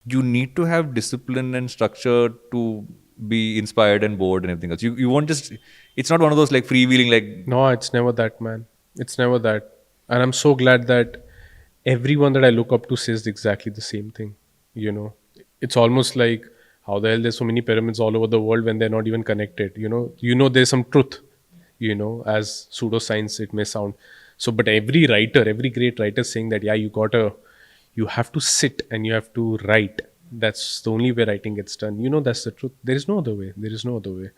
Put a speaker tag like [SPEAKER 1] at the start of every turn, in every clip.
[SPEAKER 1] you need to have discipline and structure to be inspired and bored and everything else. You won't just. It's not one of those like freewheeling like.
[SPEAKER 2] No, it's never that, man. It's never that. And I'm so glad that everyone that I look up to says exactly the same thing. You know, it's almost like how the hell there's so many pyramids all over the world when they're not even connected. There's some truth. As pseudoscience it may sound. So, but every writer, every great writer, is saying that yeah, you have to sit and you have to write. That's the only way writing gets done. That's the truth. There is no other way. There is no other way.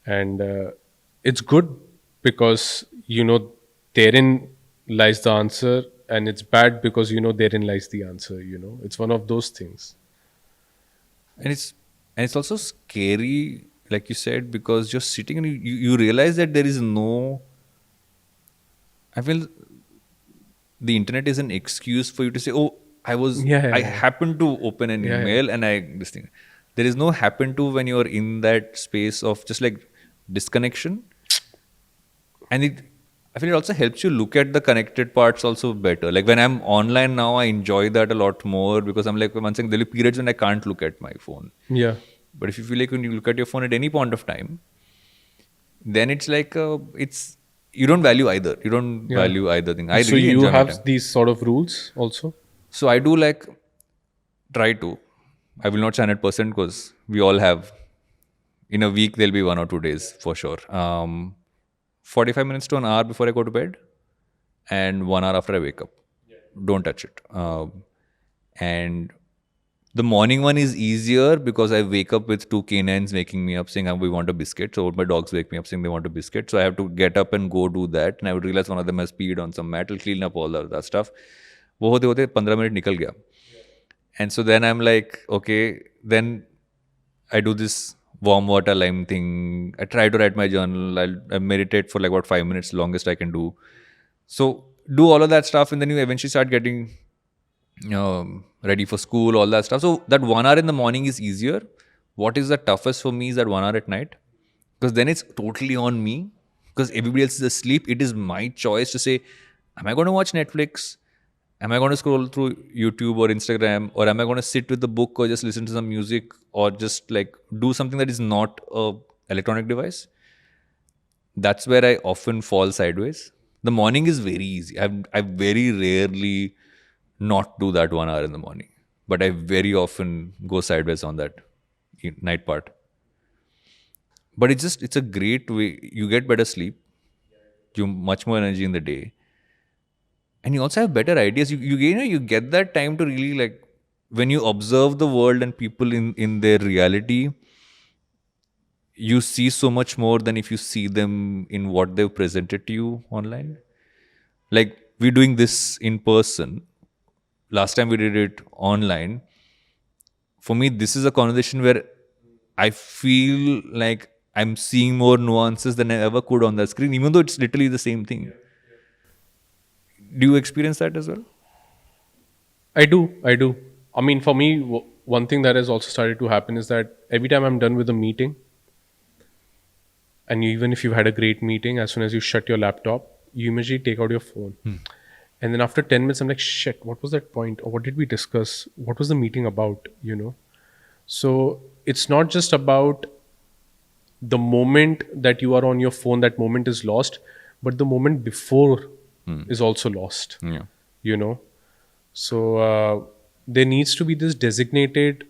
[SPEAKER 2] And it's good because therein lies the answer, and it's bad because therein lies the answer. It's one of those things.
[SPEAKER 1] And it's also scary, like you said, because you're sitting and you realize that there is no. I feel the internet is an excuse for you to say, "Oh,
[SPEAKER 2] Yeah, yeah,
[SPEAKER 1] I
[SPEAKER 2] yeah.
[SPEAKER 1] happened to open an
[SPEAKER 2] Yeah, yeah.
[SPEAKER 1] email and I this thing." There is no happen to when you're in that space of just like disconnection, and I feel it also helps you look at the connected parts also better. Like when I'm online now, I enjoy that a lot more because I'm like, one thing, there'll be periods when I can't look at my phone.
[SPEAKER 2] Yeah.
[SPEAKER 1] But if you feel like when you look at your phone at any point of time, then it's like it's you don't value either. You don't
[SPEAKER 2] Yeah.
[SPEAKER 1] value either thing. I
[SPEAKER 2] So
[SPEAKER 1] really
[SPEAKER 2] you
[SPEAKER 1] enjoy my
[SPEAKER 2] have
[SPEAKER 1] time.
[SPEAKER 2] these sort of rules also?
[SPEAKER 1] So I do like try to. I will not say 100% because we all have. In a week, there'll be 1 or 2 days for sure. 45 minutes to an hour before I go to bed, and 1 hour after I wake up. Don't touch it. And the morning one is easier because I wake up with two canines waking me up saying, we want a biscuit. So my dogs wake me up saying they want a biscuit. So I have to get up and go do that. And I would realize one of them has peed on some mat. I'll clean up all of that stuff. वो होते होते 15 minute निकल गया. And so then I'm like, okay, then I do this warm water lime thing. I try to write my journal. I meditate for like about 5 minutes, longest I can do. So do all of that stuff, and then you eventually start getting ready for school, all that stuff. So that 1 hour in the morning is easier. What is the toughest for me is that 1 hour at night, because then it's totally on me. Because everybody else is asleep, it is my choice to say, am I going to watch Netflix? Am I going to scroll through YouTube or Instagram, or am I going to sit with the book or just listen to some music or just like do something that is not a electronic device? That's where I often fall sideways. The morning is very easy. I very rarely not do that 1 hour in the morning, but I very often go sideways on that night part. But it's a great way. You get better sleep. You much more energy in the day, and you also have better ideas. You get that time to really like when you observe the world and people in their reality. You see so much more than if you see them in what they've presented to you online. Like we're doing this in person. Last time we did it online. For me, this is a conversation where I feel like I'm seeing more nuances than I ever could on the screen, even though it's literally the same thing. Do you experience that as well?
[SPEAKER 2] I do. I do. I mean, for me, one thing that has also started to happen is that every time I'm done with a meeting, and even if you've had a great meeting, as soon as you shut your laptop, you immediately take out your phone. And then after 10 minutes, I'm like, shit, what was that point? Or what did we discuss? What was the meeting about? So it's not just about the moment that you are on your phone, that moment is lost, but the moment before is also lost,
[SPEAKER 1] Yeah.
[SPEAKER 2] you know. So there needs to be this designated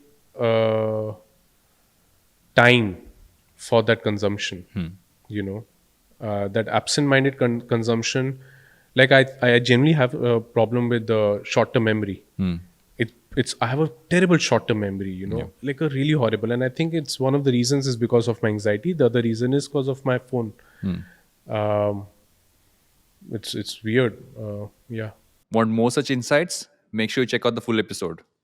[SPEAKER 2] time for that consumption, that absent-minded consumption. Like I generally have a problem with the short-term memory. It's I have a terrible short-term memory, like a really horrible. And I think it's one of the reasons is because of my anxiety. The other reason is because of my phone. Um, it's weird. Yeah.
[SPEAKER 1] Want more such insights? Make sure you check out the full episode.